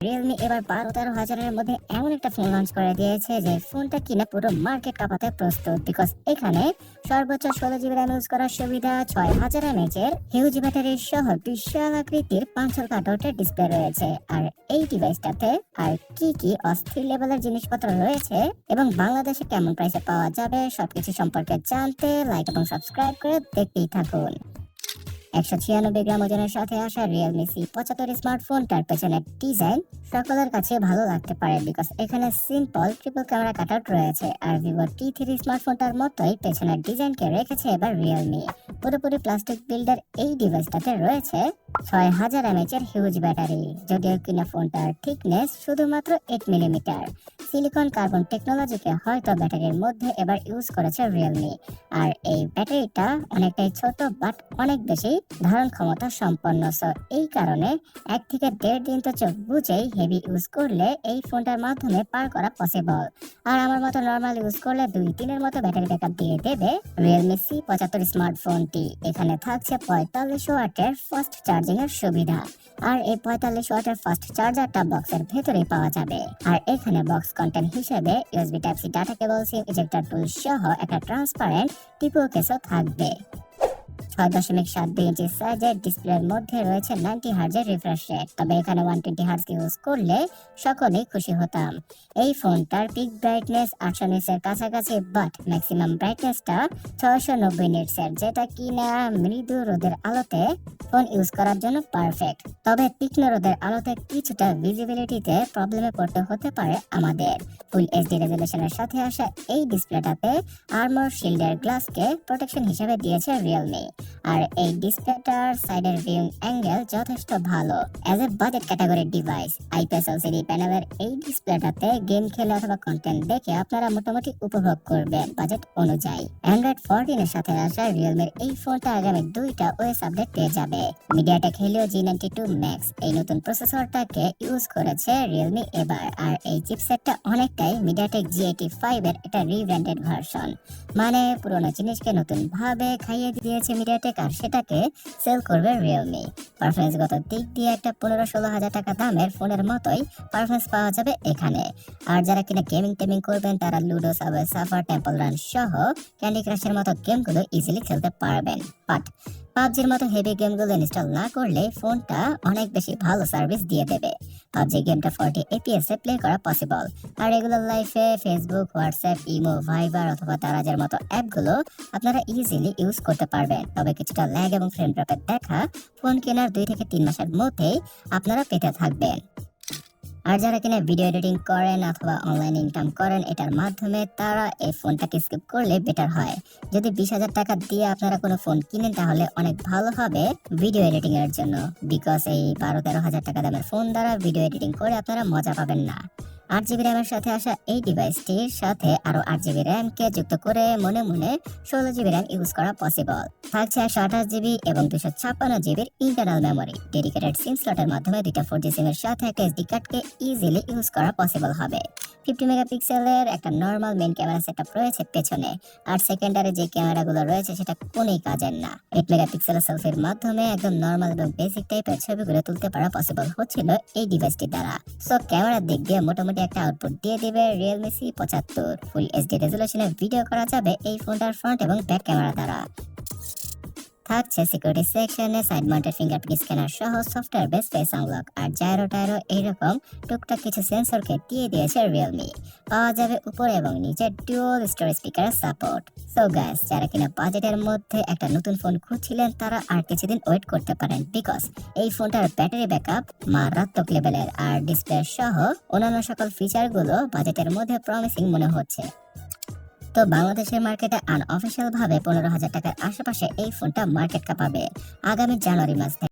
Realme এবার 12-13 হাজারের মধ্যে এমন একটা ফোন লঞ্চ করে দিয়েছে যে ফোনটা কিনা পুরো মার্কেট কাঁপাতে প্রস্তুত। বিকজ এখানে সর্বোচ্চ 16 জিবি র্যাম ইউজ করার সুবিধা, 6000 mAh এর হিউজ ব্যাটারি সহ বিশাল আকৃতির পাঁচল কাটআউটের ডিসপ্লে রয়েছে। আর এই ডিভাইসটাতে আর কি কি অস্থির লেভেলের জিনিসপত্র রয়েছে এবং বাংলাদেশে কেমন প্রাইসে পাওয়া যাবে সবকিছু সম্পর্কে জানতে লাইক এবং সাবস্ক্রাইব করে দেখতেই থাকুন। 196 গ্রাম ওজনের সাথে আসা রিয়েলমি C75 স্মার্টফোনটার পেছনের ডিজাইন সকলের কাছে ভালো লাগতে পারে, বিকজ এখানে সিম্পল ট্রিপল ক্যামেরা কাটআউট রয়েছে। আর ভিভো T3 স্মার্টফোনটার মতোই পেছনের ডিজাইনকে রেখেছে এবার রিয়েলমি। পুরোপুরি প্লাস্টিক বিল্ডের এই ডিভাইসটাতে রয়েছে 6000 mAh এর হিউজ ব্যাটারি, যদিও কিনা ফোনটার থিকনেস শুধুমাত্র 8 মিলিমিটার। সিলিকন কার্বন টেকনোলজিকে হয়তো ব্যাটারির মধ্যে এবার ইউজ করেছে রিয়েলমি। আর এই ব্যাটারিটা অনেকটাই ছোট বাট অনেক বেশি ধারণ ক্ষমতা সম্পন্ন। সো এই কারণে 1 থেকে 1.5 দিন তো চোখ বুঝেই হেভি ইউজ করলে এই ফোনটার মাধ্যমে পার করা পসিবল। আর আমার মতো নর্মাল ইউজ করলে 2-3 মতো ব্যাটারি ব্যাকআপ দিয়ে দেবে রিয়েলমি C75 স্মার্টফোনটি। এখানে থাকছে 45 ওয়াটের ফাস্ট চার্জিং এর সুবিধা। আর এই 45 ওয়াটের ফাস্ট চার্জারটা বক্সের ভেতরেই পাওয়া যাবে। আর এখানে বক্স কন্টেন্ট হিসেবে USB Type-C data cable, SIM ejector tool সহ একটা ট্রান্সপারেন্ট টিপো কেসও থাকবে। 6.72 ইঞ্চি সাইজের ডিসপ্লের মধ্যে রয়েছে 90 হার্জের রিফ্রেশ রেট। তবে এখানে 120 হার্জ ইউজ করলে সকলেই খুশি হতাম। এই ফোনটার পিক ব্রাইটনেস 800 নিটসের কাছাকাছি, বাট ম্যাক্সিমাম ব্রাইটনেসটা 690 নিটসের, যেটা কিনা মৃদু রোদের আলোতে ফোন ইউজ করার জন্য পারফেক্ট। তবে তীক্ষ্ণ রোদের আলোতে কিছুটা ভিজিবিলিটিতে প্রবলেমে পড়তে হতে পারে আমাদের। ফুল HD রেজোলিউশনের সাথে আসা এই ডিসপ্লেটাতে আর্মর শিল্ডের গ্লাসকে প্রোটেকশন হিসেবে দিয়েছে রিয়েলমি। আর এই ডিসপ্লেটার সাইডের ভিউইং অ্যাঙ্গেল যথেষ্ট ভালো। অ্যাজ এ বাজেট ক্যাটাগরির ডিভাইস, IPS LCD প্যানেলের এই ডিসপ্লেটাতে গেম খেলে অথবা কন্টেন্ট দেখে আপনারা মোটামুটি উপভোগ করবেন বাজেট অনুযায়ী। Android 14 এর সাথে আসা রিয়েলমির এই ফোনটা আগামী 2টা OS আপডেট পেয়ে যাবে। MediaTek Helio G92 Max এই নতুন প্রসেসরটাকে ইউজ করেছে রিয়েলমি এবার। আর এই চিপসেটটা অনেকটাই MediaTek G85 এর একটা রিব্র্যান্ডেড ভার্সন। মানে পুরোনো জিনিসকে নতুন ভাবে খাইয়ে দিয়েছে MediaTek, আর সেটাকে সেল করবে রিয়েলমি। পারফরমেন্সগত দিক দিয়ে একটা 15-16 হাজার টাকা দামের ফোনের মতোই পারফরমেন্স পাওয়া যাবে এখানে। আর যারা কিনা গেমিং করবেন তারা ludo, subway surfer, temple run সহ ক্যান্ডি ক্রাশের মতো গেমগুলো ইজিলি খেলতে পারবেন। বাট পাবজির মতো হেভি গেমগুলো ইনস্টল না করলে ফোনটা অনেক বেশি ভালো সার্ভিস দিয়ে দেবে। পাবজি গেমটা 40 FPS এ প্লে করা পসিবল। আর রেগুলার লাইফে ফেসবুক, হোয়াটসঅ্যাপ, ইমো, ভাইবার অথবা দারাজের মতো অ্যাপগুলো আপনারা ইজিলি ইউজ করতে পারবেন। তবে কিছুটা ল্যাগ এবং ফ্রেম ড্রপের দেখা ফোন কেনার 2 থেকে 3 মাসের মধ্যেই আপনারা পেতে থাকবেন। আর যারা কিনা ভিডিও এডিটিং করেন অথবা অনলাইন ইনকাম করেন এটার মাধ্যমে, তারা এই ফোনটাকে স্কিপ করলে বেটার হয়। যদি 20,000 টাকা দিয়ে আপনারা কোনো ফোন কিনেন তাহলে অনেক ভালো হবে ভিডিও এডিটিং এর জন্য, বিকজ এই 12-13 হাজার টাকা দামের ফোন দ্বারা ভিডিও এডিটিং করে আপনারা মজা পাবেন না। 8 জিবি র্যামের সাথে আসা এই ডিভাইসটির সাথে আরো 8 জিবি র্যামকে যুক্ত করে মনে মনে 16 জিবি র্যাম ইউজ করা পসিবল। থাকছে 128 জিবি এবং 256 জিবির ইন্টারনাল মেমোরি। ডেডিকেটেড সিম স্লটের মাধ্যমে 2টা 4G সিমের সাথে একটা SD কার্ডকে ইজিলি ইউজ করা পসিবল হবে। 50 মেগাপিক্সেলের একটা নর্মাল মেইন ক্যামেরা সেটআপ রয়েছে পেছনে। আর সেকেন্ডারি যে ক্যামেরাগুলো রয়েছে সেটা কোনোই কাজের না। 8 মেগাপিক্সেলের সেলফির মাধ্যমে একদম নর্মাল এবং বেসিক টাইপের ছবিগুলো তুলতে পারা পসিবল হচ্ছিল এই ডিভাইসটির দ্বারা। সো ক্যামেরার দিক দিয়ে মোটামুটি একটা আউটপুট দিয়ে দিবে রিয়েলমি C75। ফুল HD রেজোলিউশনে ভিডিও করা যাবে এই ফোনটার ফ্রন্ট এবং ব্যাক ক্যামেরা দ্বারা। থাকছে সিকিউরিটি সেকশনে সাইড মাউন্টেড ফিঙ্গারপ্রিন্ট স্ক্যানার সহ সফটওয়্যার বেস ফেস আনলক। আর জাইরো টাইরো এইরকম টুকটাক কিছু সেন্সরকে দিয়ে দিয়েছে রিয়েলমি। পাওয়া যাবে উপরে এবং নিচে ডুয়াল স্টোরেজ স্পিকারের সাপোর্ট। সো গাইস, যারা কিনা বাজেটের মধ্যে একটা নতুন ফোন খুঁজছিলেন তারা আর কিছুদিন ওয়েট করতে পারেন, বিকজ এই ফোনটার ব্যাটারি ব্যাকআপ মারাত্মক লেভেলের। আর ডিসপ্লে সহ অন্যান্য সকল ফিচারগুলো বাজেটের মধ্যে প্রমিসিং মনে হচ্ছে। তো বাংলাদেশের মার্কেটে আনঅফিশিয়াল ভাবে 15,000 টাকার আশেপাশে এই ফোনটা মার্কেট কাঁপাবে আগামী জানুয়ারি মাস থেকে।